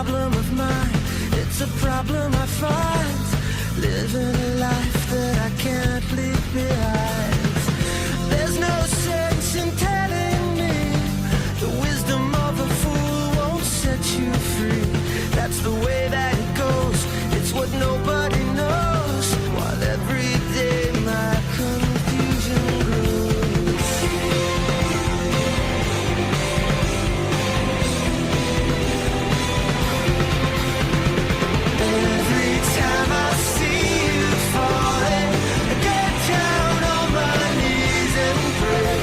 problem of mine. It's a problem I find, living a life that I can't leave behind. There's no sense in telling me the wisdom of a fool won't set you free. That's the way that it goes, it's what nobody knows, while every day my confusion grows. Every time I see you falling, I get down on my knees and pray.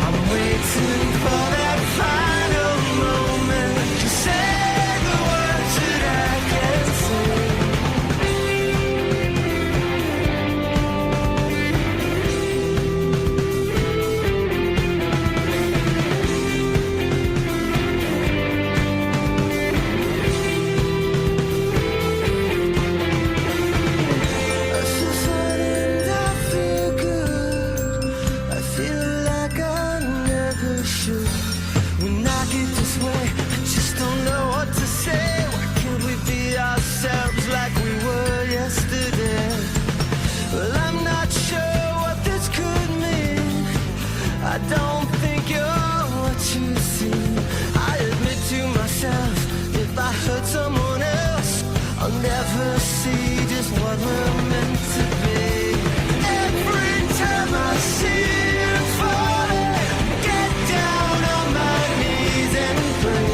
I'm waiting for that final moment to say the words that I can't say. I feel fine and I feel good. I feel like I never should. When I get this way, I just don't know what to say. Why can't we be ourselves like we were yesterday? Well, I'm not sure what this could mean. I don't think you're what you seem. I admit to myself, if I hurt someone else, I'll never see just what we're meant to be. Every time I see you falling, get down on my knees and pray.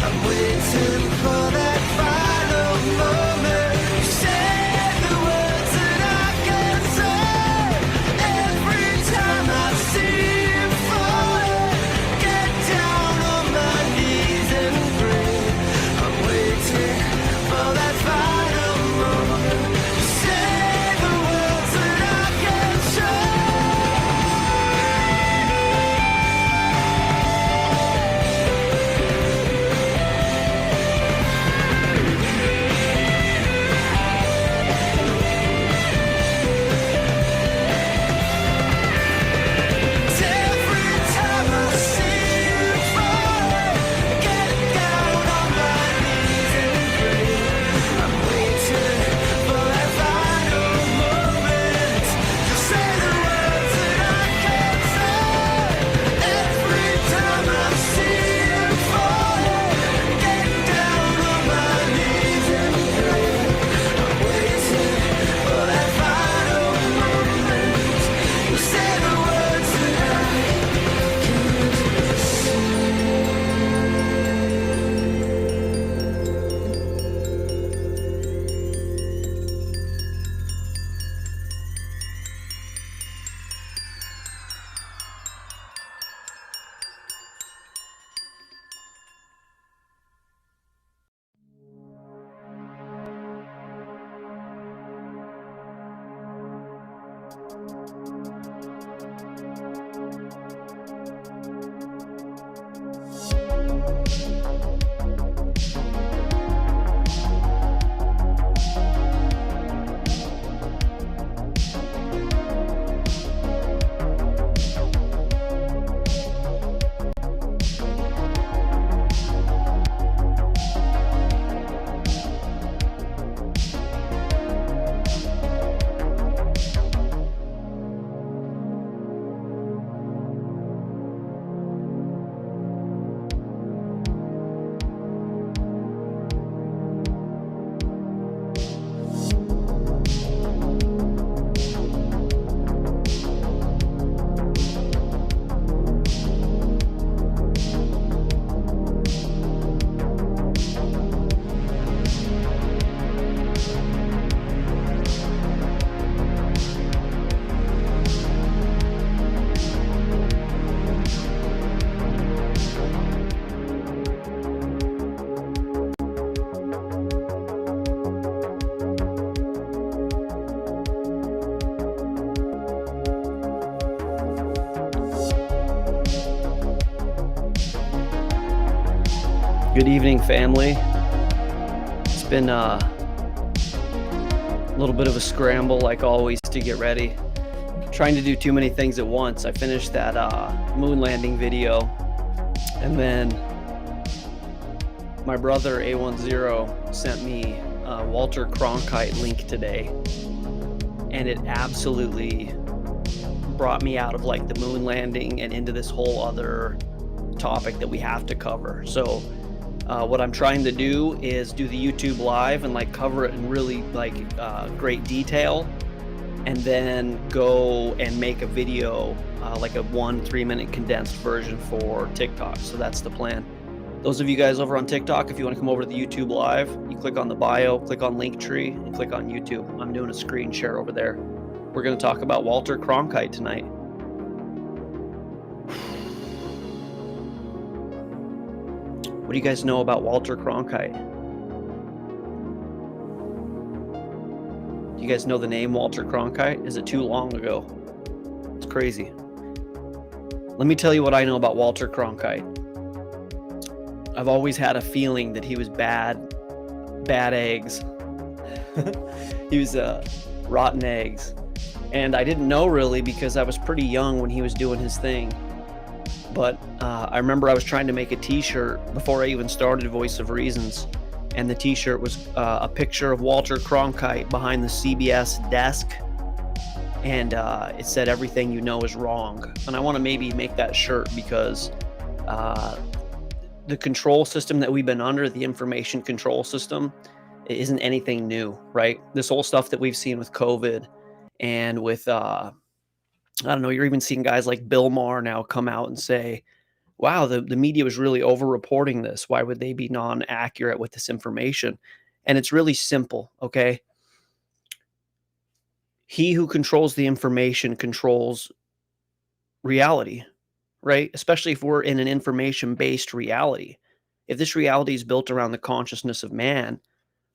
I'm waiting for that final moment to say the words that I can't say. Every time I see you falling, get down on my knees and pray. I'm waiting for that final moment to say the words that I can't say. Every time I see you falling, get down on my knees and pray. I'm waiting for that final moment to say the words that I can't say. Every time I see you falling, get down on my knees and pray. I'm waiting for that final moment to say the words that I can't say. Good evening, family. It's been a little bit of a scramble, like always, to get ready. Trying to do too many things at once. I finished that moon landing video, and then My brother A10 sent me a Walter Cronkite link today, and it absolutely brought me out of like the moon landing and into this whole other topic that we have to cover. So what I'm trying to do is do the YouTube live and like cover it in really like great detail, and then go and make a video, like a 1-3 minute condensed version for TikTok. So that's the plan. Those of you guys over on TikTok, if you want to come over to the YouTube live, you click on the bio, click on Linktree, and click on YouTube. I'm doing a screen share over there. We're going to talk about Walter Cronkite tonight. What do you guys know about Walter Cronkite? Do you guys know the name Walter Cronkite? Is it too long ago? It's crazy. Let me tell you what I know about Walter Cronkite. I've always had a feeling that he was bad eggs. He was rotten eggs. And I didn't know really because I was pretty young when he was doing his thing. But I remember I was trying to make a t-shirt before I even started Voice of Reasons. And the t-shirt was a picture of Walter Cronkite behind the CBS desk. And it said, "Everything you know is wrong." And I want to maybe make that shirt because the control system that we've been under, the information control system, it isn't anything new, right? This whole stuff that we've seen with COVID and with, I don't know, you're even seeing guys like Bill Maher now come out and say, wow, the media was really over-reporting this. Why would they be non-accurate with this information? And it's really simple, okay? He who controls the information controls reality, right? Especially if we're in an information-based reality. If this reality is built around the consciousness of man,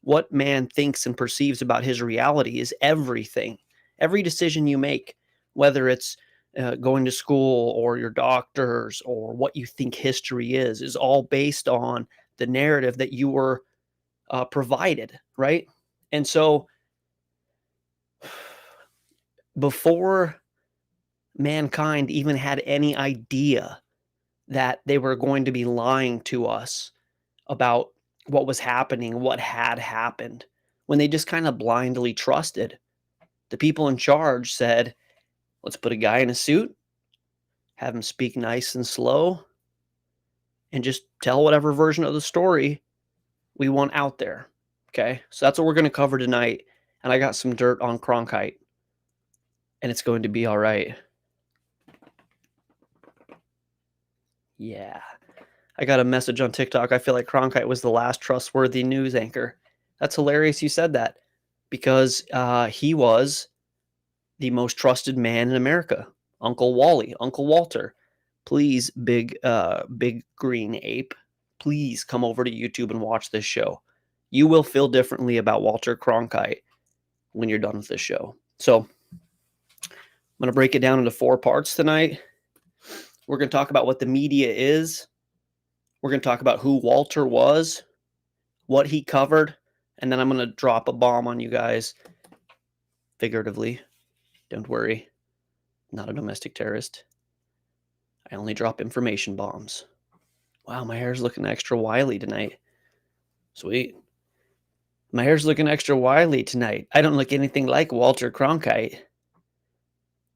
what man thinks and perceives about his reality is everything. Every decision you make, whether it's going to school or your doctors or what you think history is all based on the narrative that you were provided, right? And so before mankind even had any idea that they were going to be lying to us about what was happening, what had happened, when they just kind of blindly trusted, the people in charge said, let's put a guy in a suit, have him speak nice and slow, and just tell whatever version of the story we want out there. Okay, so that's what we're going to cover tonight. And I got some dirt on Cronkite, and it's going to be all right. Yeah. I got a message on TikTok. I feel like Cronkite was the last trustworthy news anchor. That's hilarious you said that, because he was the most trusted man in America. Uncle Wally, Uncle Walter. Please, big green ape, please come over to YouTube and watch this show. You will feel differently about Walter Cronkite when you're done with this show. So I'm going to break it down into 4 parts tonight. We're going to talk about what the media is. We're going to talk about who Walter was, what he covered, and then I'm going to drop a bomb on you guys, figuratively. Don't worry, I'm not a domestic terrorist. I only drop information bombs. Wow, my hair's looking extra wily tonight. Sweet. My hair's looking extra wily tonight. I don't look anything like Walter Cronkite.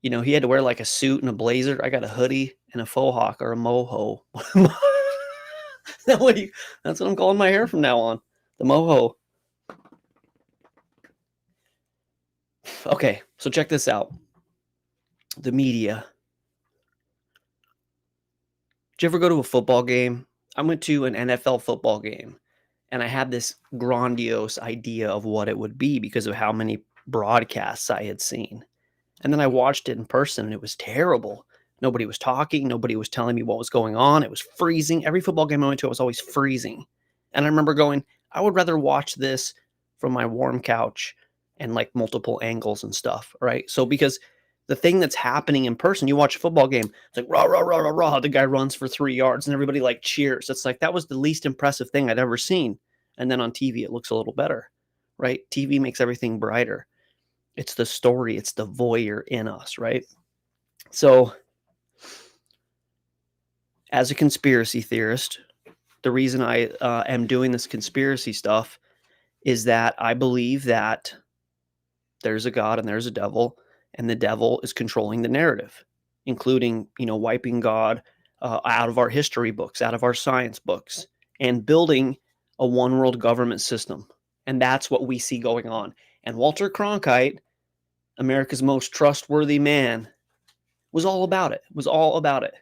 You know, he had to wear like a suit and a blazer. I got a hoodie and a faux hawk or a moho. That's what I'm calling my hair from now on. The moho. Okay, so check this out. The media. Did you ever go to a football game? I went to an NFL football game, and I had this grandiose idea of what it would be because of how many broadcasts I had seen. And then I watched it in person, and it was terrible. Nobody was talking. Nobody was telling me what was going on. It was freezing. Every football game I went to, it was always freezing. And I remember going, I would rather watch this from my warm couch and like multiple angles and stuff, right? So because the thing that's happening in person, you watch a football game, it's like rah, rah, rah, rah, rah, the guy runs for 3 yards and everybody like cheers. It's like, that was the least impressive thing I'd ever seen. And then on TV, it looks a little better, right? TV makes everything brighter. It's the story. It's the voyeur in us, right? So as a conspiracy theorist, the reason I am doing this conspiracy stuff is that I believe that there's a God and there's a devil, and the devil is controlling the narrative, including, wiping God out of our history books, out of our science books, and building a one world government system. And that's what we see going on. And Walter Cronkite, America's most trustworthy man, was all about it. Was all about it.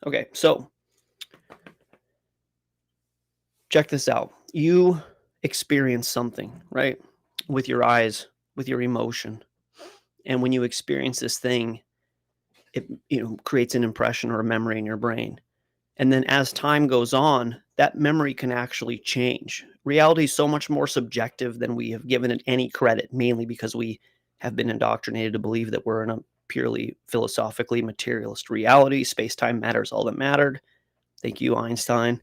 Okay, so check this out. You experience something, right? With your eyes, with your emotion. And when you experience this thing, it creates an impression or a memory in your brain. And then as time goes on, that memory can actually change. Reality is so much more subjective than we have given it any credit, mainly because we have been indoctrinated to believe that we're in a purely philosophically materialist reality. Space-time matter is all that mattered. Thank you, Einstein,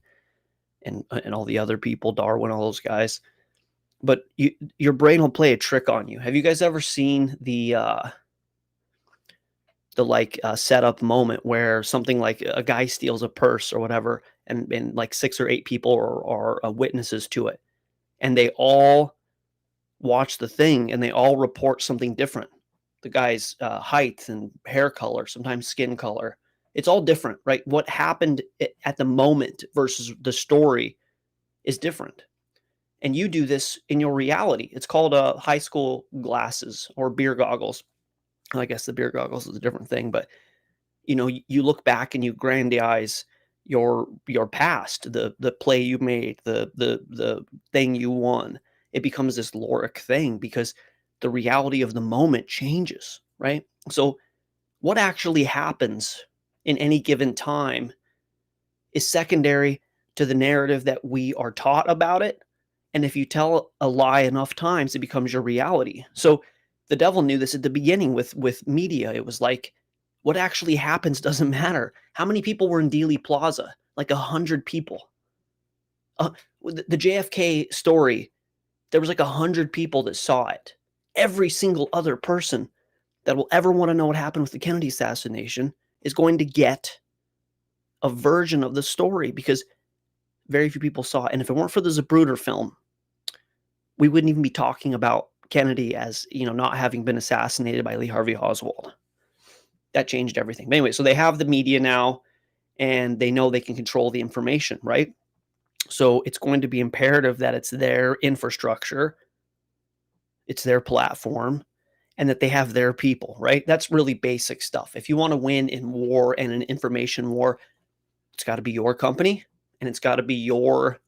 and all the other people, Darwin, all those guys. But your brain will play a trick on you. Have you guys ever seen the setup moment where something like a guy steals a purse or whatever, and like 6 or 8 people are witnesses to it, and they all watch the thing and they all report something different? The guy's height and hair color, sometimes skin color, it's all different, right? What happened at the moment versus the story is different. And you do this in your reality. It's called high school glasses or beer goggles. I guess the beer goggles is a different thing, but you look back and you grandize your past, the play you made, the thing you won. It becomes this loric thing because the reality of the moment changes, right? So what actually happens in any given time is secondary to the narrative that we are taught about it. And if you tell a lie enough times, it becomes your reality. So the devil knew this at the beginning with media. It was like, what actually happens doesn't matter. How many people were in Dealey Plaza? Like 100 people. The JFK story, there was like 100 people that saw it. Every single other person that will ever want to know what happened with the Kennedy assassination is going to get a version of the story because very few people saw it. And if it weren't for the Zapruder film, we wouldn't even be talking about Kennedy as, not having been assassinated by Lee Harvey Oswald. That changed everything. But anyway, so they have the media now, and they know they can control the information, right? So it's going to be imperative that it's their infrastructure, it's their platform, and that they have their people, right? That's really basic stuff. If you want to win in war and an information war, it's got to be your company, and it's got to be your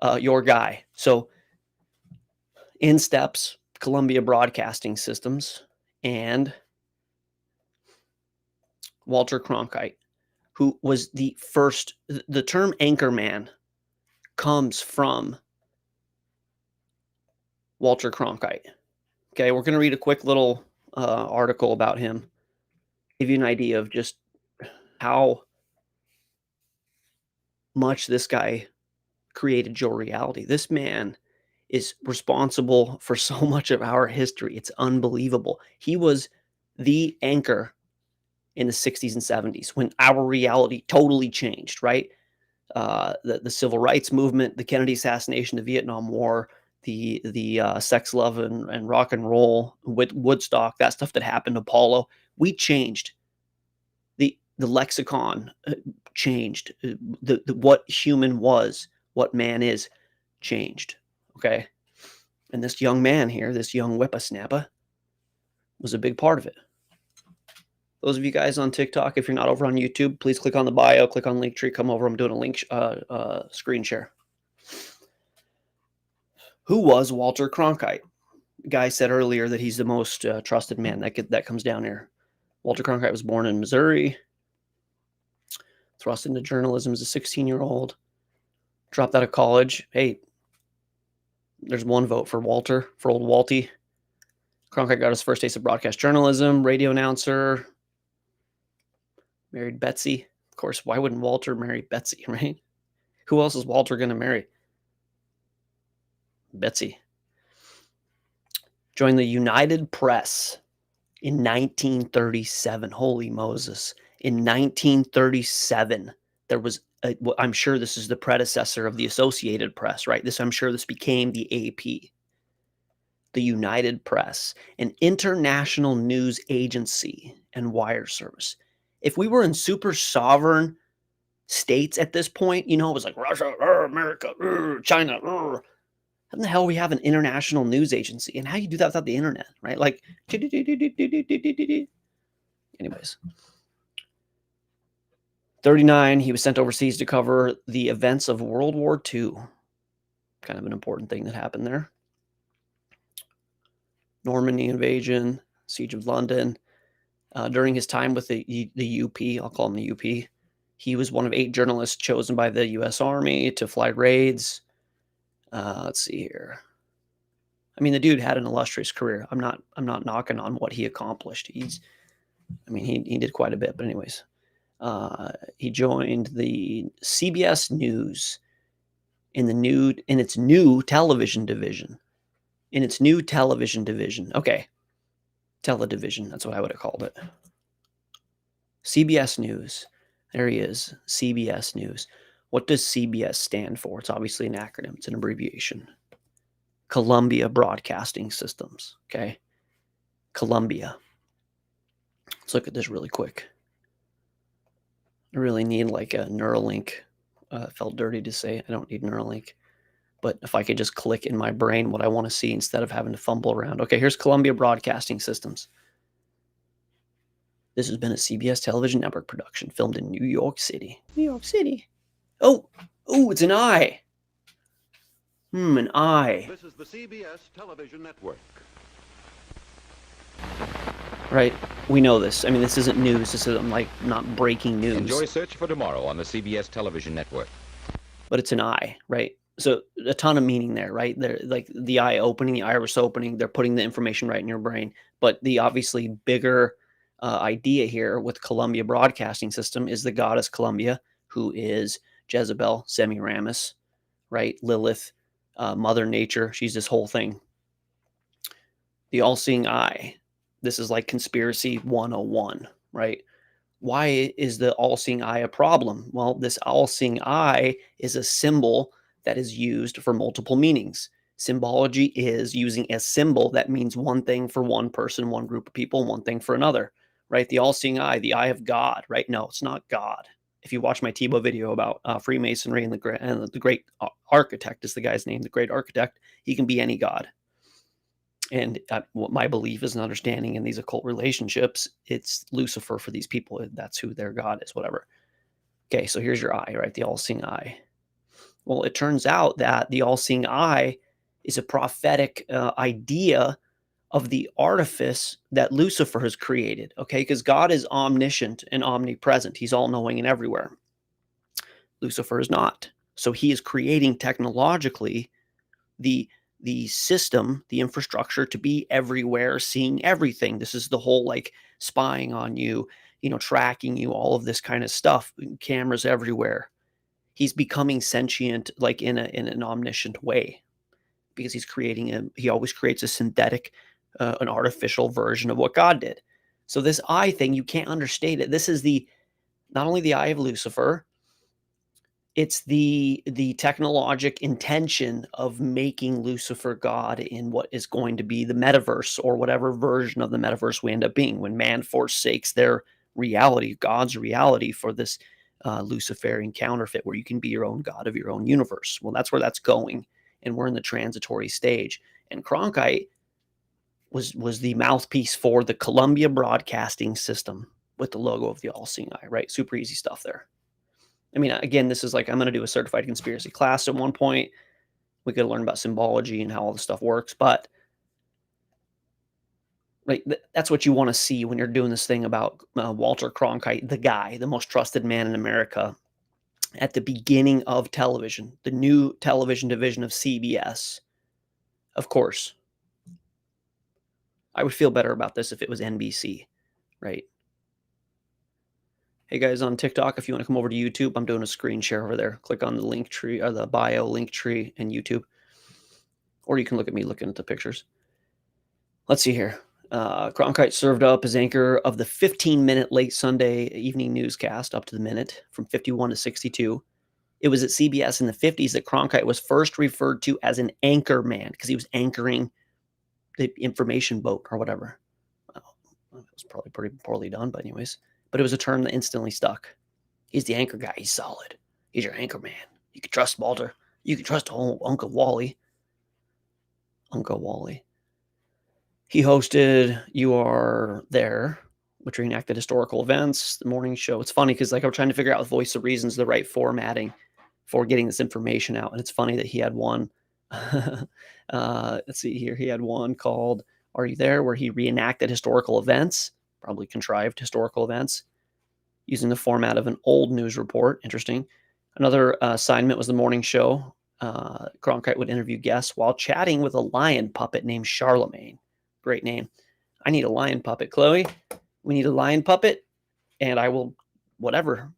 guy. So in steps Columbia Broadcasting Systems and Walter Cronkite, who was the first. The term anchorman comes from Walter Cronkite. Okay, we're going to read a quick little article about him, give you an idea of just how much this guy created your reality. This man is responsible for so much of our history. It's unbelievable. He was the anchor in the 60s and 70s when our reality totally changed, right? The civil rights movement, the Kennedy assassination, the Vietnam War, the sex, love, and rock and roll, Woodstock, that stuff that happened, Apollo. We changed. The lexicon changed. The what human was, what man is, changed. Okay, and this young man here, this young whippersnapper, was a big part of it. Those of you guys on TikTok, if you're not over on YouTube, please click on the bio, click on Linktree, come over. I'm doing a link screen share. Who was Walter Cronkite? The guy said earlier that he's the most trusted man. That comes down here. Walter Cronkite was born in Missouri, thrust into journalism as a 16-year-old, dropped out of college. Hey, there's one vote for Walter, for old Walty. Cronkite got his first taste of broadcast journalism, radio announcer, married Betsy. Of course, why wouldn't Walter marry Betsy, right? Who else is Walter going to marry? Betsy. Joined the United Press in 1937. Holy Moses. In 1937. There was, I'm sure this is the predecessor of the Associated Press, right? I'm sure this became the AP, the United Press, an international news agency and wire service. If we were in super sovereign states at this point, it was like Russia, America, China. How in the hell we have an international news agency? And how you do that without the internet, right? Like, anyways. 39, he was sent overseas to cover the events of World War II. Kind of an important thing that happened there. Normandy invasion, Siege of London. During his time with the UP, I'll call him the UP, he was one of 8 journalists chosen by the U.S. Army to fly raids. Let's see here. I mean, the dude had an illustrious career. I'm not knocking on what he accomplished. He did quite a bit. But anyways, he joined the CBS News in its new television division. Okay. Teledivision. That's what I would have called it. CBS News. There he is. CBS News. What does CBS stand for? It's obviously an acronym. It's an abbreviation. Columbia Broadcasting Systems. Okay. Columbia. Let's look at this really quick. I really need like a Neuralink. Felt dirty to say. I don't need Neuralink. But if I could just click in my brain what I want to see instead of having to fumble around. Okay, here's Columbia Broadcasting Systems. This has been a CBS television network production filmed in New York City. New York City. Oh, it's an eye. An eye. This is the CBS television network. Right, we know this. I mean, this isn't news. This isn't like not breaking news. Enjoy Search for Tomorrow on the CBS television network. But it's an eye, right? So a ton of meaning there, right? They're like the eye opening, the iris opening. They're putting the information right in your brain. But the obviously bigger idea here with Columbia Broadcasting System is the goddess Columbia, who is Jezebel, Semiramis, right? Lilith, Mother Nature. She's this whole thing. The all-seeing eye. This is like conspiracy 101, right? Why is the all-seeing eye a problem? Well, this all-seeing eye is a symbol that is used for multiple meanings. Symbology is using a symbol that means one thing for one person, one group of people, one thing for another, right? The all-seeing eye, the eye of God, right? No, it's not God. If you watch my Tebow video about Freemasonry and the great architect is the guy's name, the great architect, he can be any God. And what my belief is and understanding in these occult relationships, it's Lucifer for these people. That's who their God is, whatever. Okay, so here's your eye, right? The all-seeing eye. Well, it turns out that the all-seeing eye is a prophetic idea of the artifice that Lucifer has created, okay? Because God is omniscient and omnipresent. He's all-knowing and everywhere. Lucifer is not. So he is creating technologically the system, the infrastructure to be everywhere, seeing everything. This is the whole like spying on you, tracking you, all of this kind of stuff, cameras everywhere. He's becoming sentient like in an omniscient way because he always creates a synthetic, an artificial version of what God did. So this eye thing, you can't understate it. This is not only the eye of Lucifer, it's the technologic intention of making Lucifer God in what is going to be the metaverse or whatever version of the metaverse we end up being when man forsakes their reality, God's reality, for this Luciferian counterfeit where you can be your own God of your own universe. Well, that's where that's going. And we're in the transitory stage. And Cronkite was the mouthpiece for the Columbia Broadcasting System with the logo of the all-seeing eye, right? Super easy stuff there. I mean, again, this is like I'm going to do a certified conspiracy class at one point. We could learn about symbology and how all this stuff works, but right, that's what you want to see when you're doing this thing about Walter Cronkite, the guy, the most trusted man in America, at the beginning of television, the new television division of CBS. Of course, I would feel better about this if it was NBC, right? Hey guys on TikTok, if you want to come over to YouTube, I'm doing a screen share over there. Click on the link tree or the bio link tree in YouTube. Or you can look at me looking at the pictures. Let's see here. Cronkite served up as anchor of the 15-minute late Sunday evening newscast, up to the minute, from 51 to 62. It was at CBS in the 50s that Cronkite was first referred to as an anchor man because he was anchoring the information boat or whatever. Well, it was probably pretty poorly done, but anyways. But it was a term that instantly stuck. He's the anchor guy. He's solid. He's your anchor man. You can trust Walter. You can trust Uncle Wally. Uncle Wally. He hosted You Are There, which reenacted historical events, the morning show. It's funny because I'm trying to figure out with Voice of Reason's the right formatting for getting this information out. And it's funny that he had one. Let's see here. He had one called Are You There, where he reenacted historical events, probably contrived historical events, using the format of an old news report. Interesting. Another assignment was the morning show. Cronkite would interview guests while chatting with a lion puppet named Charlemagne. Great name. I need a lion puppet, Chloe. We need a lion puppet, and I will, whatever,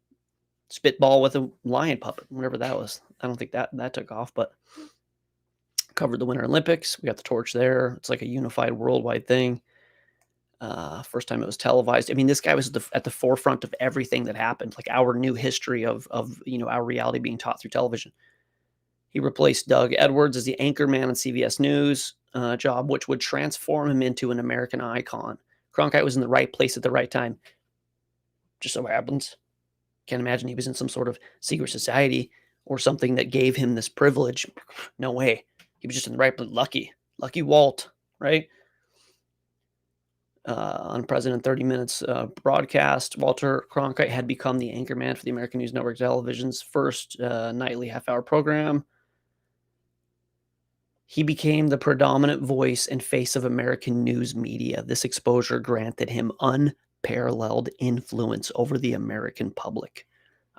spitball with a lion puppet, whatever that was. I don't think that took off, but covered the Winter Olympics. We got the torch there. It's like a unified worldwide thing. First time it was televised. I mean, this guy was at the forefront of everything that happened, like our new history of our reality being taught through television. He replaced Doug Edwards as the anchor man on CBS News job, which would transform him into an American icon. Cronkite was in the right place at the right time. Just so happens. Can't imagine he was in some sort of secret society or something that gave him this privilege. No way. He was just in the right place. Lucky Walt, right? On President 30 Minutes broadcast, Walter Cronkite had become the anchorman for the American News Network Television's first nightly half-hour program. He became the predominant voice and face of American news media. This exposure granted him unparalleled influence over the American public.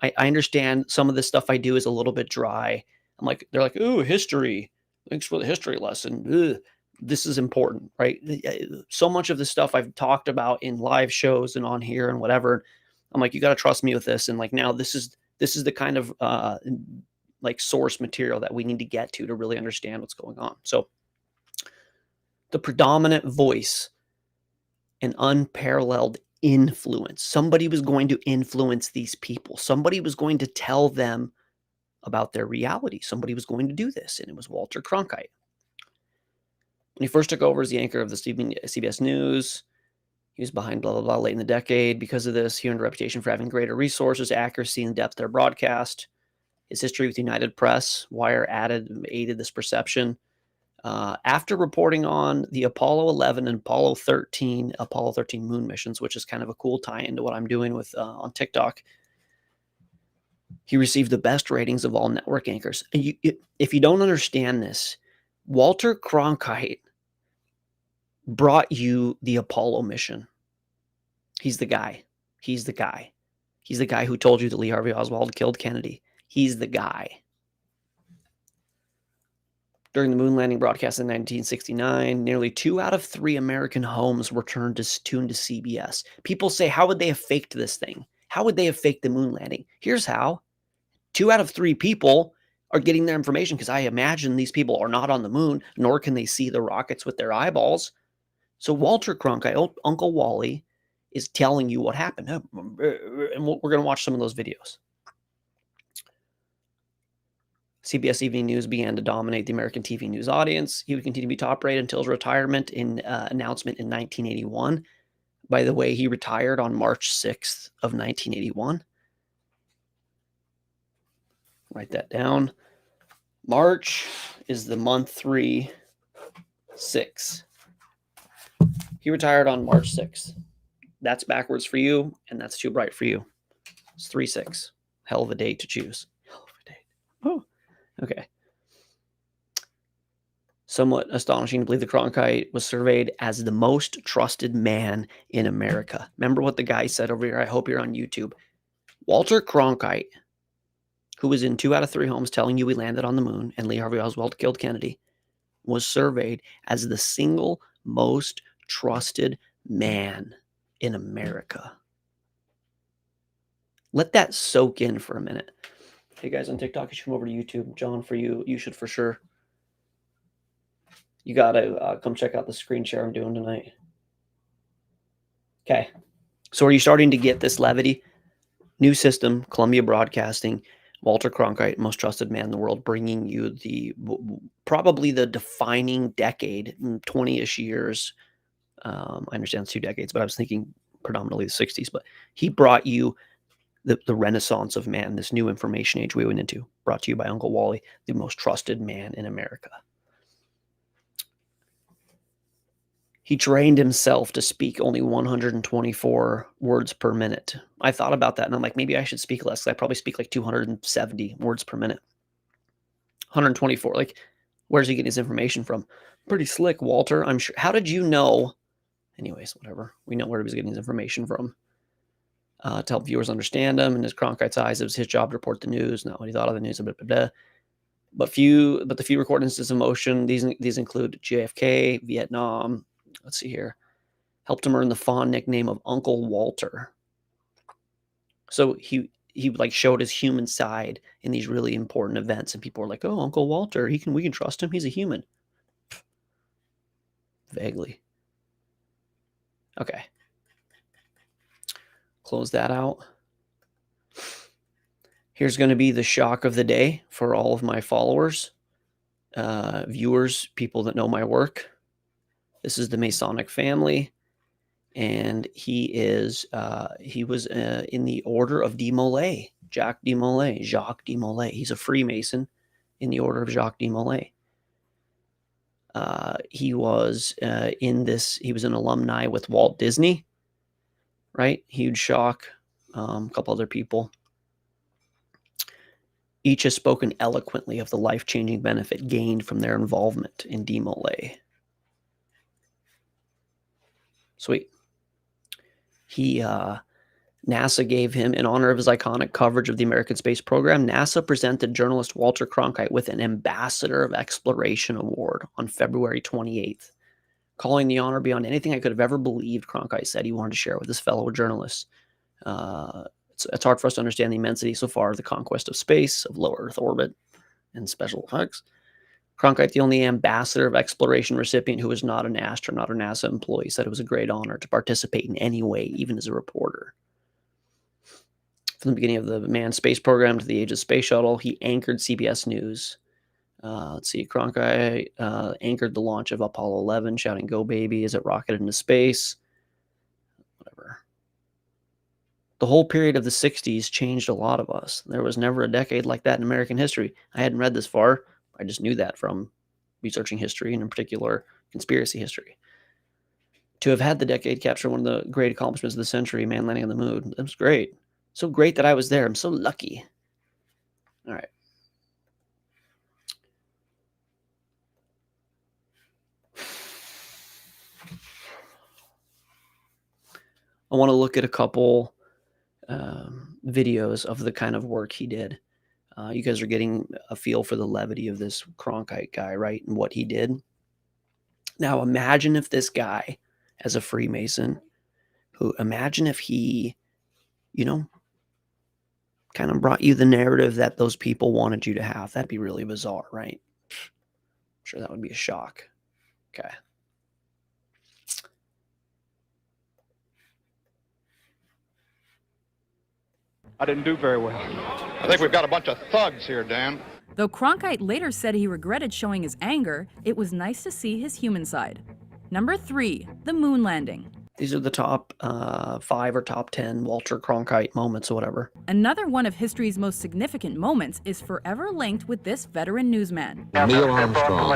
I understand some of the stuff I do is a little bit dry. They're like, ooh, history. Thanks for the history lesson. Ugh. This is important, right? So much of the stuff I've talked about in live shows and on here and whatever, I'm like, you got to trust me with this. And now this is the kind of source material that we need to get to really understand what's going on. So the predominant voice and unparalleled influence. Somebody was going to influence these people. Somebody was going to tell them about their reality. Somebody was going to do this, and it was Walter Cronkite. When he first took over as the anchor of the CBS News, he was behind blah, blah, blah late in the decade. Because of this, he earned a reputation for having greater resources, accuracy, and depth of their broadcast. His history with United Press, Wire aided this perception. After reporting on the Apollo 11 and Apollo 13 moon missions, which is kind of a cool tie-in to what I'm doing with on TikTok, he received the best ratings of all network anchors. And if you don't understand this, Walter Cronkite brought you the Apollo mission. He's the guy. He's the guy. He's the guy who told you that Lee Harvey Oswald killed Kennedy. He's the guy. During the moon landing broadcast in 1969, nearly 2 out of 3 American homes were tuned to CBS. People say, how would they have faked this thing? How would they have faked the moon landing? Here's how. 2 out of 3 people are getting their information because I imagine these people are not on the moon, nor can they see the rockets with their eyeballs. So Walter Cronkite, Uncle Wally, is telling you what happened. And we're going to watch some of those videos. CBS Evening News began to dominate the American TV news audience. He would continue to be top-rated until his retirement announcement in 1981. By the way, he retired on March 6th of 1981. Write that down. March is the month 3, 6. He retired on March 6th. That's backwards for you, and that's too bright for you. It's 3-6. Hell of a date to choose. Hell of a date. Oh. Okay. Somewhat astonishing to believe that Cronkite was surveyed as the most trusted man in America. Remember what the guy said over here? I hope you're on YouTube. Walter Cronkite, who was in 2 out of 3 homes telling you we landed on the moon and Lee Harvey Oswald killed Kennedy, was surveyed as the single most trusted man in America. Let that soak in for a minute. Hey guys on TikTok, you should come over to YouTube. John, for you, you should for sure. You got to come check out the screen share I'm doing tonight. Okay. So are you starting to get this levity? New system, Columbia Broadcasting, Walter Cronkite, most trusted man in the world, bringing you probably the defining decade, 20-ish years. I understand it's 2 decades, but I was thinking predominantly the 60s. But he brought you the renaissance of man, this new information age we went into, brought to you by Uncle Wally, the most trusted man in America. He trained himself to speak only 124 words per minute. I thought about that, and I'm like, maybe I should speak less. I probably speak like 270 words per minute. 124. Like, where's he getting his information from? Pretty slick, Walter, I'm sure. How did you know? Anyways, whatever. We know where he was getting his information from. To help viewers understand him. In his Cronkite's eyes, it was his job to report the news, not what he thought of the news. Blah, blah, blah. But the few recorded instances of emotion, these include JFK, Vietnam. Let's see here. Helped him earn the fond nickname of Uncle Walter. So he like showed his human side in these really important events, and people were like, "Oh, Uncle Walter, we can trust him. He's a human." Vaguely. Okay. Close that out. Here's going to be the shock of the day for all of my followers, viewers, people that know my work. This is the Masonic family, and he was in the Order of de Molay, Jacques de Molay. He's a Freemason in the Order of Jacques de Molay. He was he was an alumni with Walt Disney, right? Huge shock. A couple other people. Each has spoken eloquently of the life-changing benefit gained from their involvement in de Molay. Sweet. NASA gave him, in honor of his iconic coverage of the American space program, NASA presented journalist Walter Cronkite with an Ambassador of Exploration Award on February 28th. Calling the honor beyond anything I could have ever believed, Cronkite said he wanted to share with his fellow journalists. It's hard for us to understand the immensity so far of the conquest of space, of low Earth orbit, and special effects. Cronkite, the only Ambassador of Exploration recipient who was not an astronaut or NASA employee, said it was a great honor to participate in any way, even as a reporter. From the beginning of the manned space program to the age of space shuttle, he anchored CBS News. Let's see, Cronkite anchored the launch of Apollo 11, shouting, "Go, baby," as it rocketed into space. Whatever. The whole period of the 60s changed a lot of us. There was never a decade like that in American history. I hadn't read this far. I just knew that from researching history, and in particular, conspiracy history. To have had the decade capture one of the great accomplishments of the century, man landing on the moon, that was great. So great that I was there. I'm so lucky. All right. I want to look at a couple videos of the kind of work he did. You guys are getting a feel for the levity of this Cronkite guy, right? And what he did. Now, imagine if this guy, as a Freemason, imagine if he, kind of brought you the narrative that those people wanted you to have. That'd be really bizarre, right? I'm sure that would be a shock. Okay. I didn't do very well. I think we've got a bunch of thugs here, Dan. Though Cronkite later said he regretted showing his anger, it was nice to see his human side. Number 3, the moon landing. These are the top 5 or top 10 Walter Cronkite moments or whatever. Another one of history's most significant moments is forever linked with this veteran newsman. Neil Armstrong,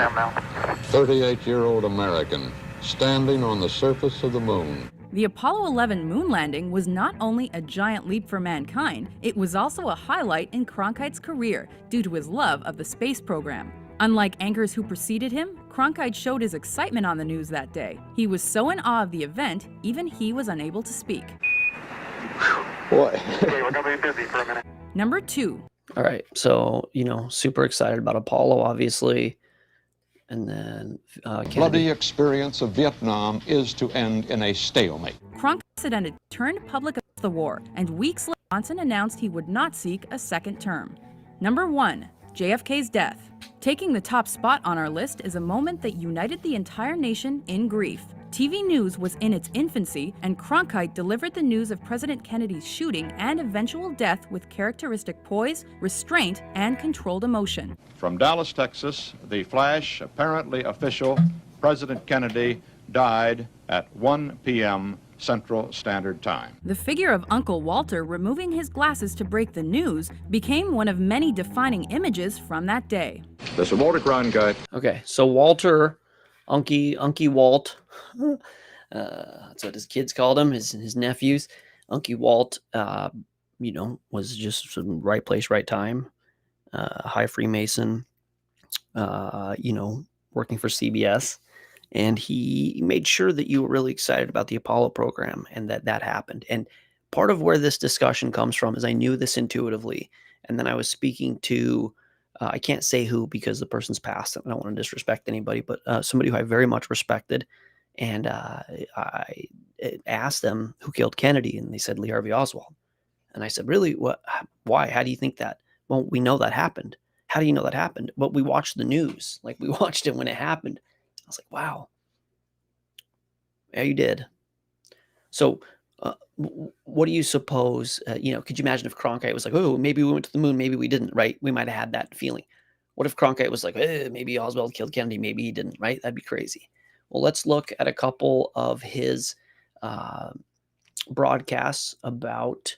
38-year-old American, standing on the surface of the moon. The Apollo 11 moon landing was not only a giant leap for mankind, it was also a highlight in Cronkite's career due to his love of the space program. Unlike anchors who preceded him, Cronkite showed his excitement on the news that day. He was so in awe of the event, even he was unable to speak. Boy. Okay, we're gonna be busy for a minute. Number 2. All right, so, super excited about Apollo, obviously. And then Bloody experience of Vietnam is to end in a stalemate. Cronkite turned public of the war, and weeks later, Johnson announced he would not seek a second term. Number 1. JFK's death. Taking the top spot on our list is a moment that united the entire nation in grief. TV news was in its infancy, and Cronkite delivered the news of President Kennedy's shooting and eventual death with characteristic poise, restraint, and controlled emotion. From Dallas, Texas, the flash, apparently official, President Kennedy died at 1 p.m. Central Standard Time. The figure of Uncle Walter removing his glasses to break the news became one of many defining images from that day. This is Walter Cronkite. Okay, so Walter, Unky Walt, that's what his kids called him, his nephews. Unky Walt, was just some right place, right time. High Freemason, working for CBS. And he made sure that you were really excited about the Apollo program and that happened. And part of where this discussion comes from is I knew this intuitively. And then I was speaking to, I can't say who because the person's passed. I don't want to disrespect anybody, but somebody who I very much respected. And I asked them who killed Kennedy. And they said Lee Harvey Oswald. And I said, really? What? Why? How do you think that? Well, we know that happened. How do you know that happened? Well, we watched the news. Like, we watched it when it happened. I was like, wow. Yeah, you did. So what do you suppose, could you imagine if Cronkite was like, oh, maybe we went to the moon, maybe we didn't, right? We might have had that feeling. What if Cronkite was like, maybe Oswald killed Kennedy, maybe he didn't, right? That'd be crazy. Well, let's look at a couple of his broadcasts about,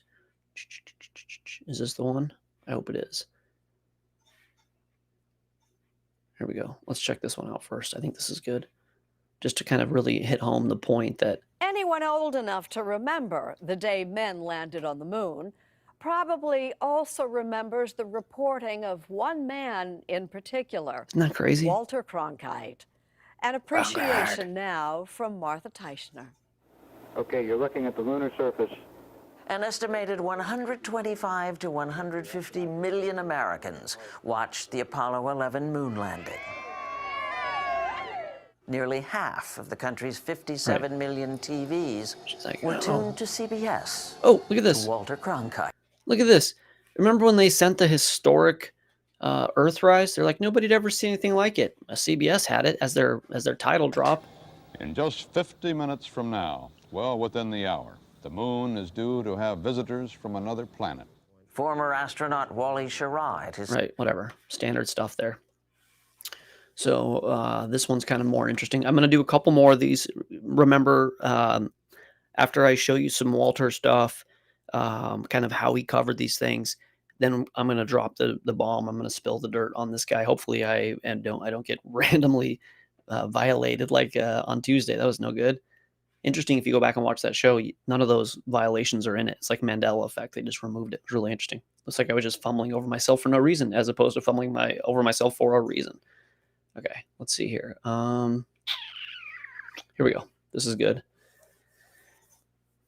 is this the one? I hope it is. Here we go. Let's check this one out first. I think this is good. Just to kind of really hit home the point that anyone old enough to remember the day men landed on the moon probably also remembers the reporting of one man in particular. Isn't that crazy? Walter Cronkite. An appreciation now from Martha Teichner. Okay, you're looking at the lunar surface. An estimated 125 to 150 million Americans watched the Apollo 11 moon landing. Nearly half of the country's 57 million TVs were tuned to CBS. Oh, look at this. To Walter Cronkite. Look at this. Remember when they sent the historic Earthrise? They're like, nobody'd ever seen anything like it. CBS had it as their title drop. In just 50 minutes from now, well within the hour, the moon is due to have visitors from another planet. Former astronaut Wally Schirra. Right, whatever. Standard stuff there. So this one's kind of more interesting. I'm going to do a couple more of these. Remember, after I show you some Walter stuff, kind of how he covered these things, then I'm going to drop the bomb. I'm going to spill the dirt on this guy. Hopefully I don't get randomly violated like on Tuesday. That was no good. Interesting, if you go back and watch that show, none of those violations are in it. It's like Mandela effect. They just removed it. It's really interesting. Looks like I was just fumbling over myself for no reason, as opposed to fumbling over myself for a reason. Okay, let's see here. Here we go. This is good.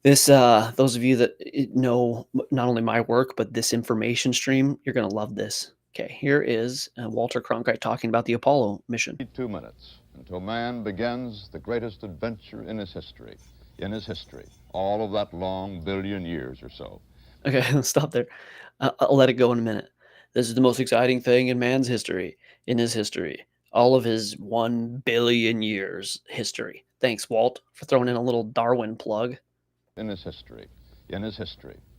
This, those of you that know not only my work, but this information stream, you're going to love this. Okay, here is Walter Cronkite talking about the Apollo mission. 2 minutes until man begins the greatest adventure in his history. All of that long billion years or so. Okay, let's stop there. I'll let it go in a minute. This is the most exciting thing in man's history, all of his 1 billion years history. Thanks, Walt, for throwing in a little Darwin plug. In his history,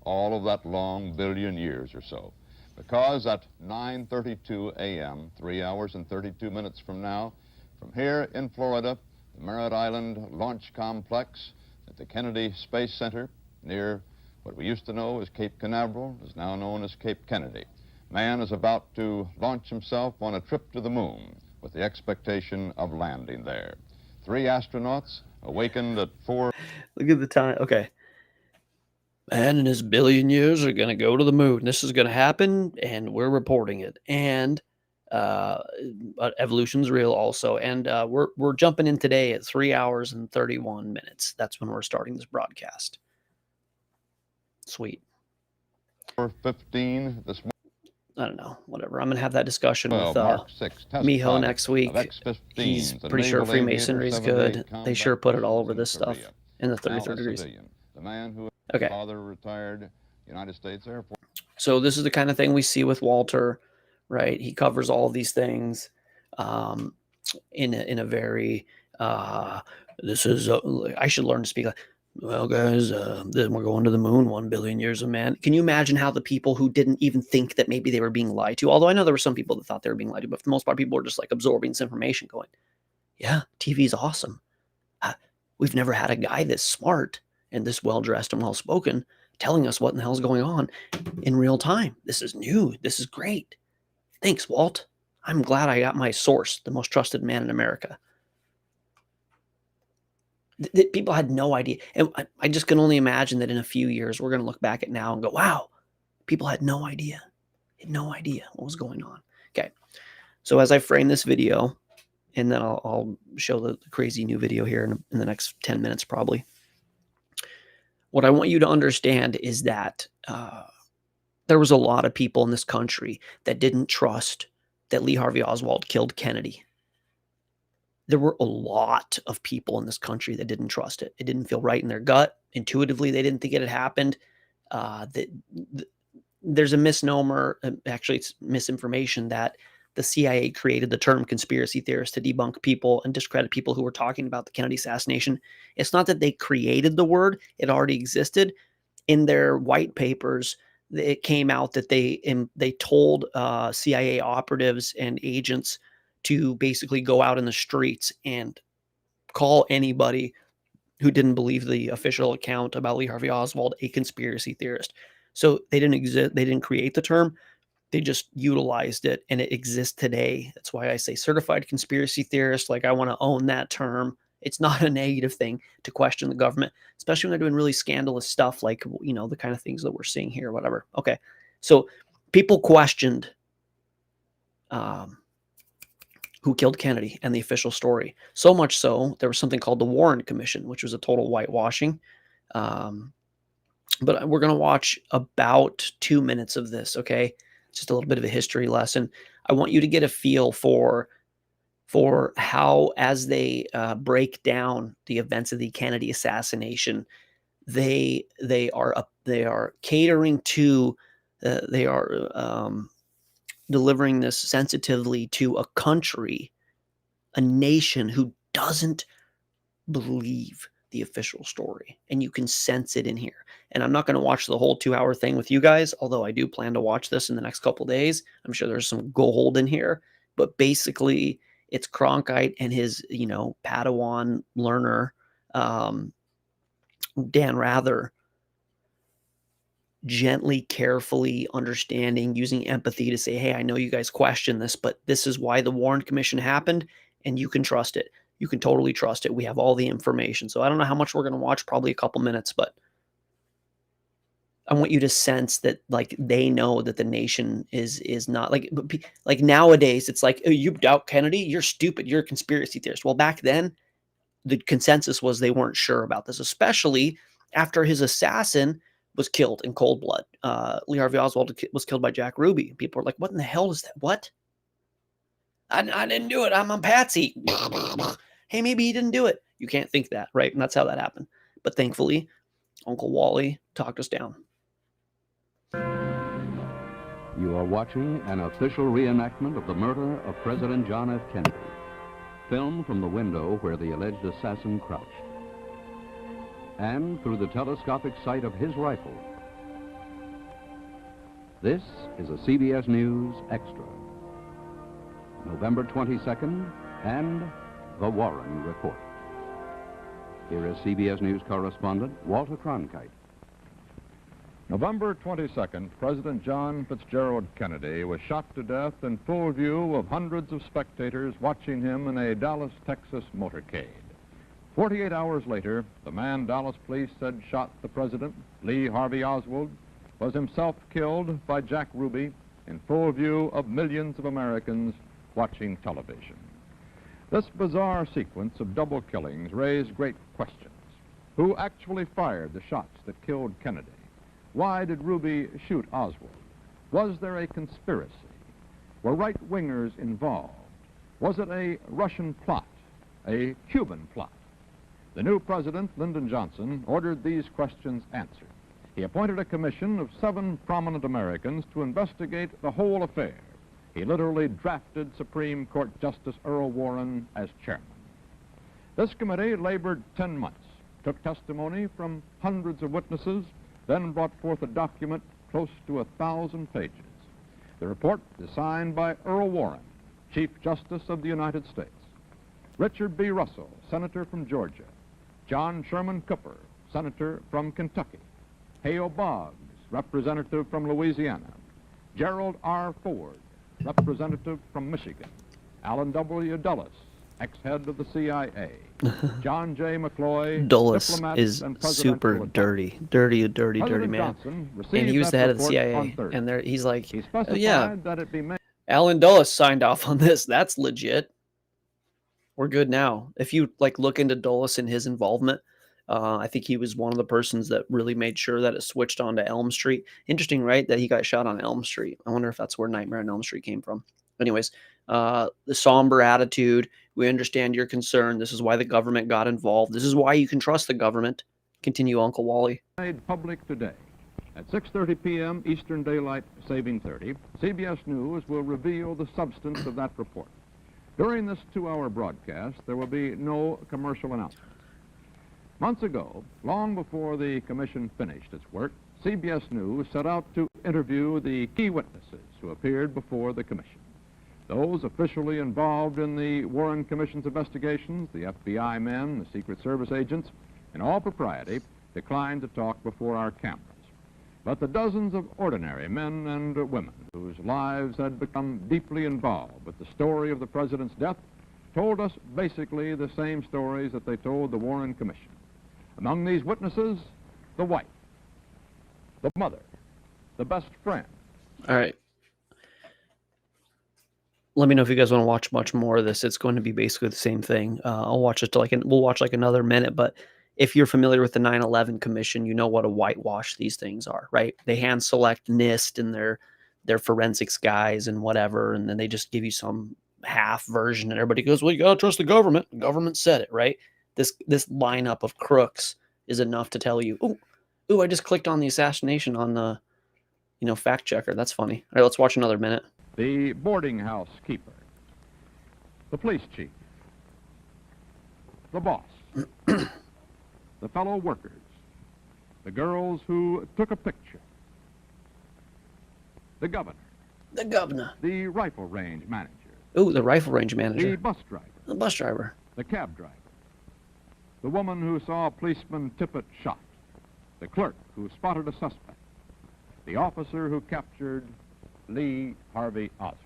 all of that long billion years or so. Because at 9:32 a.m., 3 hours and 32 minutes from now, from here in Florida, the Merritt Island Launch Complex at the Kennedy Space Center near what we used to know as Cape Canaveral is now known as Cape Kennedy. Man is about to launch himself on a trip to the moon with the expectation of landing there. 3 astronauts awakened at 4. Look at the time. Okay. Man in his billion years are going to go to the moon. This is going to happen, and we're reporting it. And but evolution's real also. And we're jumping in today at 3 hours and 31 minutes. That's when we're starting this broadcast. Sweet. 4:15 this morning. I don't know. Whatever. I'm going to have that discussion with Mark 6 Miho next week. X-15, He's the pretty sure naval Freemasonry is aviator, 7-8 good. They combat sure put it all over missions this in stuff Korea. in the Now a 33rd degrees. civilian, the man who Okay. his father retired United States Air Force. So this is the kind of thing we see with Walter, right? He covers all these things in a very This is, I should learn to speak like, well, guys, then we're going to the moon, 1 billion years of man. Can you imagine how the people who didn't even think that maybe they were being lied to, although I know there were some people that thought they were being lied to, but for the most part, people were just like absorbing this information going, yeah, TV's awesome. We've never had a guy this smart and this well-dressed and well-spoken telling us what in the hell's going on in real time. This is new. This is great. Thanks, Walt. I'm glad I got my source, the most trusted man in America. People had no idea. And I just can only imagine that in a few years, we're going to look back at now and go, wow, people had no idea. Had no idea what was going on. Okay. So as I frame this video, and then I'll show the crazy new video here in the next 10 minutes probably. What I want you to understand is that there was a lot of people in this country that didn't trust that Lee Harvey Oswald killed Kennedy. There were a lot of people in this country that didn't trust it. It didn't feel right in their gut. Intuitively, they didn't think it had happened. There's a misnomer, actually it's misinformation, that the CIA created the term conspiracy theorist to debunk people and discredit people who were talking about the Kennedy assassination. It's not that they created the word. It already existed. In their white papers, it came out that they told CIA operatives and agents to basically go out in the streets and call anybody who didn't believe the official account about Lee Harvey Oswald a conspiracy theorist. So they didn't exist. They didn't create the term. They just utilized it, and it exists today. That's why I say certified conspiracy theorist. Like, I want to own that term. It's not a negative thing to question the government, especially when they're doing really scandalous stuff like, you know, the kind of things that we're seeing here, whatever. Okay. So people questioned who killed Kennedy and the official story. So much so, there was something called the Warren Commission, which was a total whitewashing. But we're going to watch about 2 minutes of this, okay? Just a little bit of a history lesson. I want you to get a feel for how, as they break down the events of the Kennedy assassination, they are catering to, they are delivering this sensitively to a country, a nation who doesn't believe the official story, and you can sense it in here. And I'm not going to watch the whole 2-hour thing with you guys, although I do plan to watch this in the next couple days. I'm sure there's some gold in here, but basically it's Cronkite and his, you know, Padawan learner, Dan Rather, gently, carefully understanding, using empathy to say, hey, I know you guys question this, but this is why the Warren Commission happened, and you can trust it. You can totally trust it. We have all the information. So I don't know how much we're going to watch, probably a couple minutes, but I want you to sense that, like, they know that the nation is not like nowadays. It's like, oh, you doubt Kennedy? You're stupid. You're a conspiracy theorist. Well, back then, the consensus was they weren't sure about this, especially after his assassin was killed in cold blood. Lee Harvey Oswald was killed by Jack Ruby. People are like, what in the hell is that? What? I didn't do it. I'm on Patsy. Hey, maybe he didn't do it. You can't think that, right? And that's how that happened. But thankfully, Uncle Wally talked us down. You are watching an official reenactment of the murder of President John F. Kennedy, filmed from the window where the alleged assassin crouched, and through the telescopic sight of his rifle. This is a CBS News Extra. November 22nd, and the Warren Report. Here is CBS News correspondent Walter Cronkite. November 22nd, President John Fitzgerald Kennedy was shot to death in full view of hundreds of spectators watching him in a Dallas, Texas motorcade. 48 hours later, the man Dallas police said shot the president, Lee Harvey Oswald, was himself killed by Jack Ruby in full view of millions of Americans watching television. This bizarre sequence of double killings raised great questions. Who actually fired the shots that killed Kennedy? Why did Ruby shoot Oswald? Was there a conspiracy? Were right-wingers involved? Was it a Russian plot, a Cuban plot? The new president, Lyndon Johnson, ordered these questions answered. He appointed a commission of 7 prominent Americans to investigate the whole affair. He literally drafted Supreme Court Justice Earl Warren as chairman. This committee labored 10 months, took testimony from hundreds of witnesses, then brought forth a document close to 1,000 pages. The report is signed by Earl Warren, Chief Justice of the United States, Richard B. Russell, Senator from Georgia, John Sherman Cooper, Senator from Kentucky, Hale Boggs, Representative from Louisiana, Gerald R. Ford, Representative from Michigan, Allen W. Dulles, ex-head of the CIA, John J. McCloy, Dulles diplomat is and presidential super advisor. dirty President man. Johnson And received he was that the head of the report CIA. on Thursday. And there, he's like, He "Oh, specified yeah, that it be made Alan Dulles signed off on this. That's legit. We're good now." If you like look into Dulles and his involvement, I think he was one of the persons that really made sure that it switched onto Elm Street. Interesting, right? That he got shot on Elm Street. I wonder if that's where Nightmare on Elm Street came from. Anyways, the somber attitude. We understand your concern. This is why the government got involved. This is why you can trust the government. Continue, Uncle Wally. made public today. At 6:30 p.m. Eastern Daylight Saving 30, CBS News will reveal the substance of that report. During this 2-hour broadcast, there will be no commercial announcements. Months ago, long before the commission finished its work, CBS News set out to interview the key witnesses who appeared before the commission. Those officially involved in the Warren Commission's investigations, the FBI men, the Secret Service agents, in all propriety, declined to talk before our cameras. But the dozens of ordinary men and women whose lives had become deeply involved with the story of the president's death told us basically the same stories that they told the Warren Commission. Among these witnesses, the wife, the mother, the best friend. All right. Let me know if you guys want to watch much more of this. It's going to be basically the same thing. I'll watch it we'll watch like another minute, but if you're familiar with the 9/11 Commission, you know what a whitewash these things are, right? They hand select NIST and their forensics guys and whatever, and then they just give you some half version, and everybody goes, "Well, you gotta trust the government. The government said it, right?" This lineup of crooks is enough to tell you, "Ooh, I just clicked on the assassination on the, fact checker. That's funny." All right, let's watch another minute. The boarding house keeper, the police chief, the boss, the fellow workers, the girls who took a picture, the governor, the rifle range manager, Ooh, the rifle range manager, the bus driver, the cab driver, the woman who saw policeman Tippett shot, the clerk who spotted a suspect, the officer who captured Lee Harvey Oswald.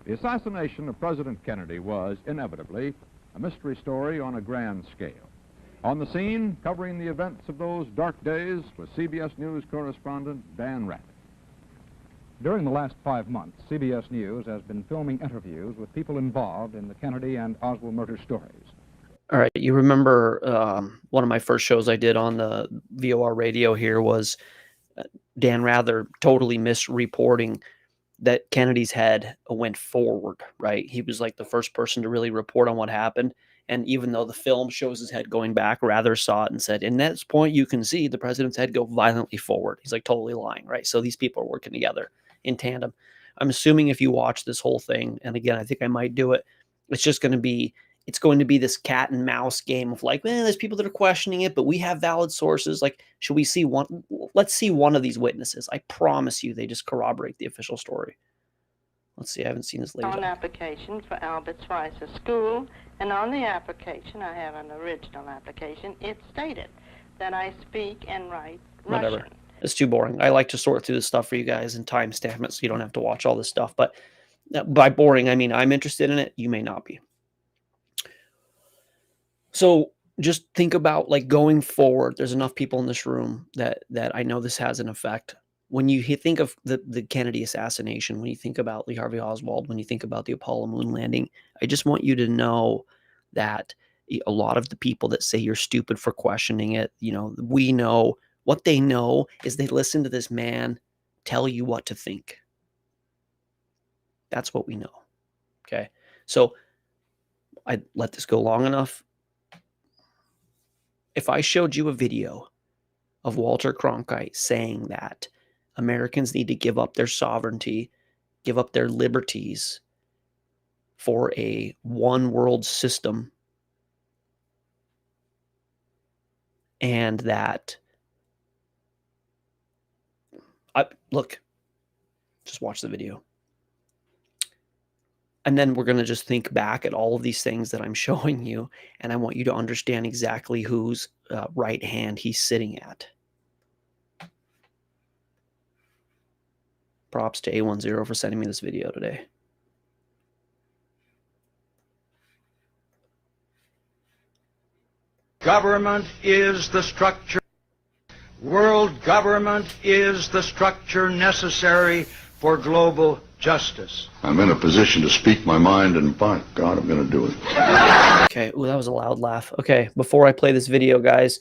The assassination of President Kennedy was inevitably a mystery story on a grand scale. On the scene, covering the events of those dark days, was CBS News correspondent Dan Rather. During the last 5 months, CBS News has been filming interviews with people involved in the Kennedy and Oswald murder stories. All right, you remember one of my first shows I did on the VOR radio here was Dan Rather totally misreporting that Kennedy's head went forward, right? He was like the first person to really report on what happened. And even though the film shows his head going back, Rather saw it and said, "In this point, you can see the president's head go violently forward." He's like totally lying, right? So these people are working together in tandem. I'm assuming if you watch this whole thing, and again, I think I might do it, it's going to be this cat and mouse game of like, there's people that are questioning it, but we have valid sources. Like, should we see one? Let's see one of these witnesses. I promise you, they just corroborate the official story. Let's see. I haven't seen this later. On application for Albert Schweitzer School, and on the application, I have an original application, it stated that I speak and write Whatever. Russian. It's too boring. I like to sort through this stuff for you guys and timestamp it so you don't have to watch all this stuff. But by boring, I mean I'm interested in it. You may not be. So just think about like going forward. There's enough people in this room that I know this has an effect. When you think of the Kennedy assassination, when you think about Lee Harvey Oswald, when you think about the Apollo moon landing, I just want you to know that a lot of the people that say you're stupid for questioning it, we know what they know is they listen to this man tell you what to think. That's what we know. Okay. So I let this go long enough. If I showed you a video of Walter Cronkite saying that Americans need to give up their sovereignty, give up their liberties for a one world system and that look, just watch the video. And then we're going to just think back at all of these things that I'm showing you, and I want you to understand exactly whose right hand he's sitting at. Props to A10 for sending me this video today. Government is the structure. World government is the structure necessary for global justice. I'm in a position to speak my mind, and by God, I'm going to do it. Okay, ooh, that was a loud laugh. Okay, before I play this video, guys,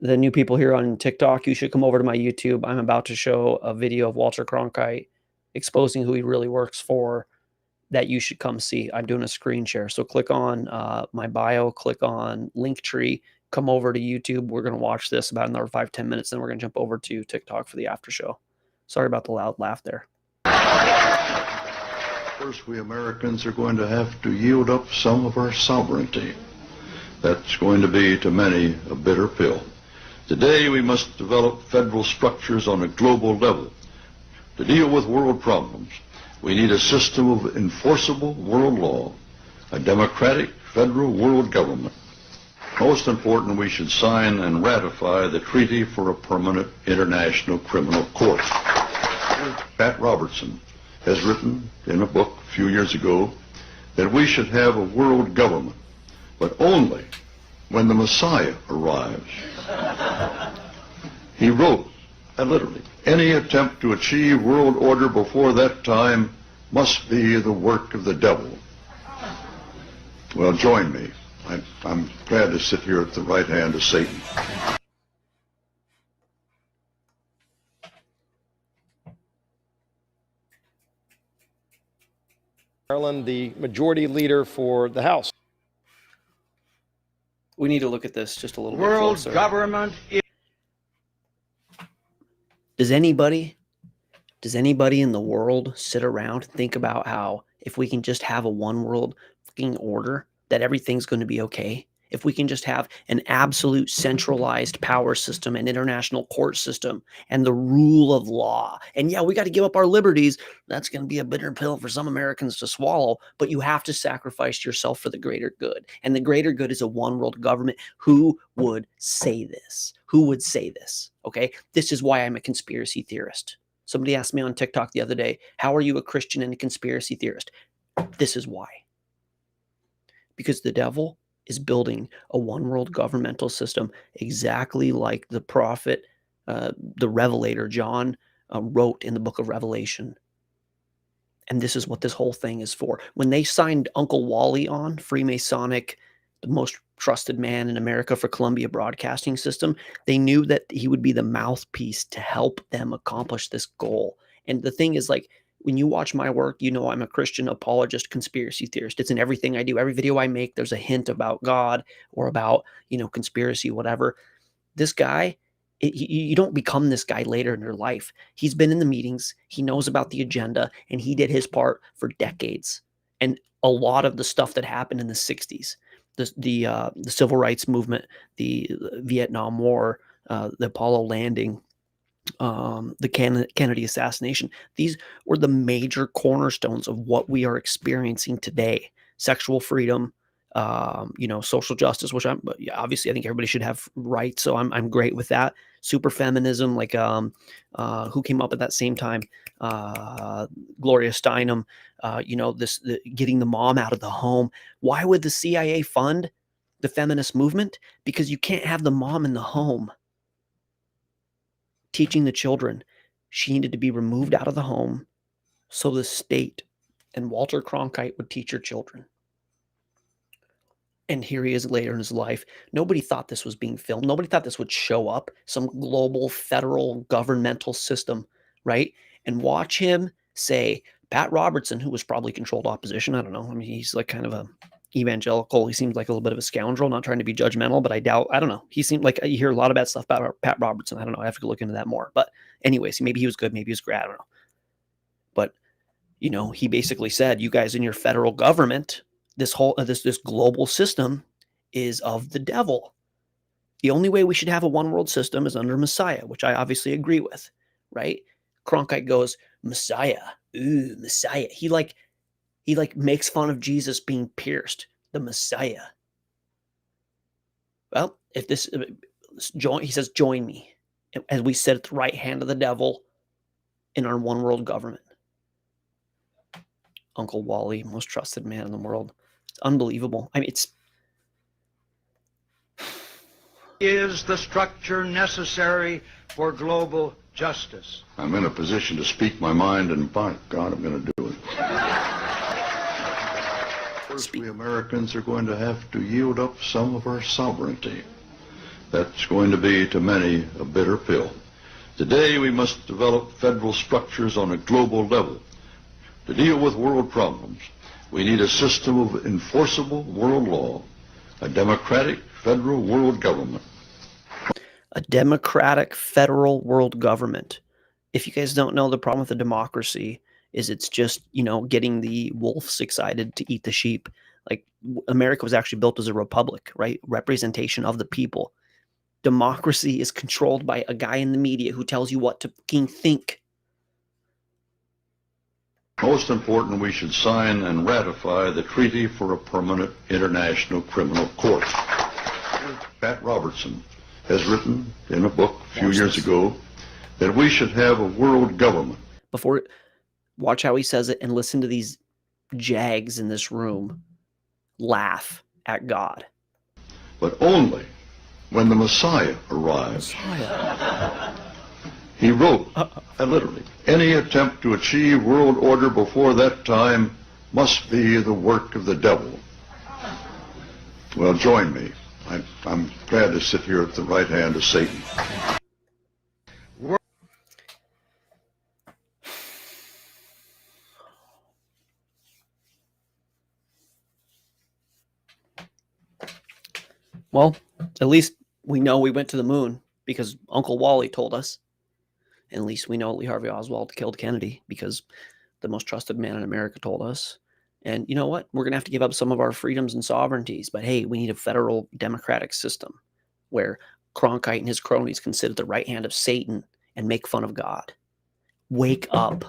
the new people here on TikTok, you should come over to my YouTube. I'm about to show a video of Walter Cronkite exposing who he really works for that you should come see. I'm doing a screen share. So click on my bio, click on Linktree, come over to YouTube. We're going to watch this about another 5-10 minutes. Then we're going to jump over to TikTok for the after show. Sorry about the loud laugh there. First, we Americans are going to have to yield up some of our sovereignty. That's going to be, to many, a bitter pill. Today, we must develop federal structures on a global level. To deal with world problems, we need a system of enforceable world law, a democratic federal world government. Most important, we should sign and ratify the Treaty for a Permanent International Criminal Court. Pat Robertson has written in a book a few years ago that we should have a world government, but only when the Messiah arrives. He wrote, and literally, any attempt to achieve world order before that time must be the work of the devil. Well, join me. I'm glad to sit here at the right hand of Satan. Maryland, the majority leader for the House. We need to look at this just a little bit World closer. government is... Does anybody in the world sit around and think about how if we can just have a one world fucking order, that everything's going to be okay? If we can just have an absolute centralized power system and international court system and the rule of law, and yeah, we got to give up our liberties. That's going to be a bitter pill for some Americans to swallow, but you have to sacrifice yourself for the greater good. And the greater good is a one world government. Who would say this? Who would say this? Okay. This is why I'm a conspiracy theorist. Somebody asked me on TikTok the other day, how are you a Christian and a conspiracy theorist? This is why. Because the devil is building a one world governmental system exactly like the prophet, the revelator John wrote in the book of Revelation. And this is what this whole thing is for. When they signed Uncle Wally on, Freemasonic, the most trusted man in America for Columbia Broadcasting System, they knew that he would be the mouthpiece to help them accomplish this goal. And the thing is, like, when you watch my work, you know I'm a Christian apologist, conspiracy theorist. It's in everything I do. Every video I make, there's a hint about God or about, conspiracy, whatever. This guy, you don't become this guy later in your life. He's been in the meetings. He knows about the agenda, and he did his part for decades. And a lot of the stuff that happened in the 60s, the civil rights movement, the Vietnam War, the Apollo landing, the Kennedy assassination, these were the major cornerstones of what we are experiencing today. Sexual freedom, social justice, which obviously I think everybody should have rights. So I'm great with that. Super feminism, like who came up at that same time? Gloria Steinem. Getting the mom out of the home. Why would the CIA fund the feminist movement? Because you can't have the mom in the home teaching the children. She needed to be removed out of the home so the state and Walter Cronkite would teach her children. And here he is later in his life. Nobody thought this was being filmed. Nobody thought this would show up, some global federal governmental system, right? And watch him say, Pat Robertson, who was probably controlled opposition, I don't know. I mean, he's like kind of a evangelical. He seems like a little bit of a scoundrel, not trying to be judgmental, but I don't know. He seemed like, you hear a lot of bad stuff about Pat Robertson. I don't know. I have to look into that more. But anyways, maybe he was good. Maybe he was great. I don't know. But, he basically said, you guys in your federal government, this whole, this global system is of the devil. The only way we should have a one world system is under Messiah, which I obviously agree with, right? Cronkite goes, Messiah, ooh, Messiah. He makes fun of Jesus being pierced, the Messiah. Well, if this, he says, join me as we sit at the right hand of the devil in our one world government. Uncle Wally, most trusted man in the world. It's unbelievable. I mean, it's is the structure necessary for global justice. I'm in a position to speak my mind, and by God, I'm going to do it. First, we Americans are going to have to yield up some of our sovereignty. That's going to be, to many, a bitter pill. Today, we must develop federal structures on a global level. To deal with world problems, we need a system of enforceable world law, a democratic federal world government. A democratic federal world government. If you guys don't know, the problem with a democracy is it's just, getting the wolves excited to eat the sheep. Like, America was actually built as a republic, right? Representation of the people. Democracy is controlled by a guy in the media who tells you what to fucking think. Most important, we should sign and ratify the Treaty for a Permanent International Criminal Court. Pat Robertson has written in a book a few years ago that we should have a world government. Watch how he says it and listen to these jags in this room laugh at God. But only when the Messiah arrives. He wrote, literally, any attempt to achieve world order before that time must be the work of the devil. Well, join me. I'm glad to sit here at the right hand of Satan. Well, at least we know we went to the moon because Uncle Wally told us. At least we know Lee Harvey Oswald killed Kennedy because the most trusted man in America told us. And you know what? We're going to have to give up some of our freedoms and sovereignties. But hey, we need a federal democratic system where Cronkite and his cronies can sit at the right hand of Satan and make fun of God. Wake up.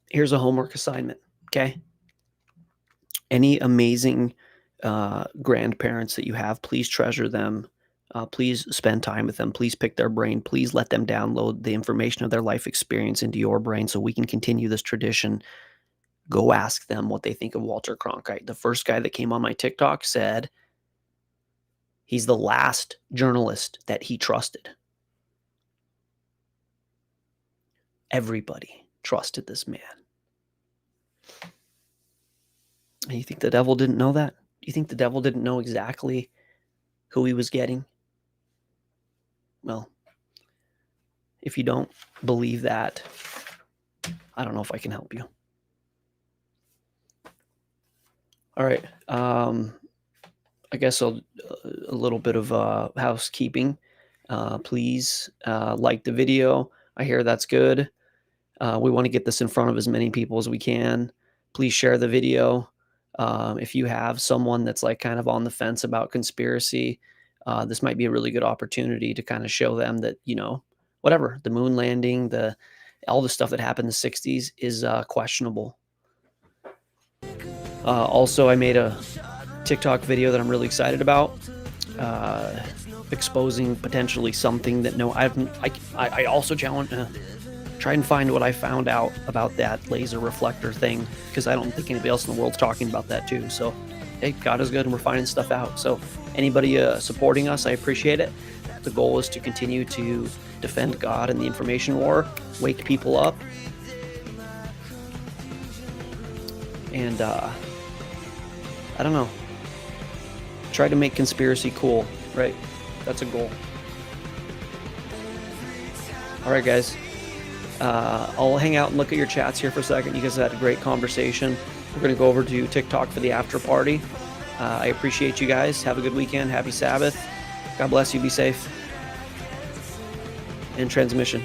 Here's a homework assignment, okay? Any amazing grandparents that you have, please treasure them. Please spend time with them. Please pick their brain. Please let them download the information of their life experience into your brain so we can continue this tradition. Go ask them what they think of Walter Cronkite. The first guy that came on my TikTok said he's the last journalist that he trusted. Everybody trusted this man. And you think the devil didn't know that? You think the devil didn't know exactly who he was getting? Well, if you don't believe that, I don't know if I can help you. All right. I guess a little bit of housekeeping. Please like the video. I hear that's good. We want to get this in front of as many people as we can. Please share the video. If you have someone that's like kind of on the fence about conspiracy, this might be a really good opportunity to kind of show them that, whatever, the moon landing, all the stuff that happened in the 60s is questionable. Also, I made a TikTok video that I'm really excited about, exposing potentially something that I also challenge, try and find what I found out about that laser reflector thing, because I don't think anybody else in the world's talking about that too. So, hey, God is good and we're finding stuff out. So anybody supporting us, I appreciate it. The goal is to continue to defend God in the information war, wake people up, and I don't know, try to make conspiracy cool, right? That's a goal. All right, guys. I'll hang out and look at your chats here for a second. You guys had a great conversation. We're going to go over to TikTok for the after party. I appreciate you guys. Have a good weekend. Happy Sabbath. God bless you. Be safe. And transmission.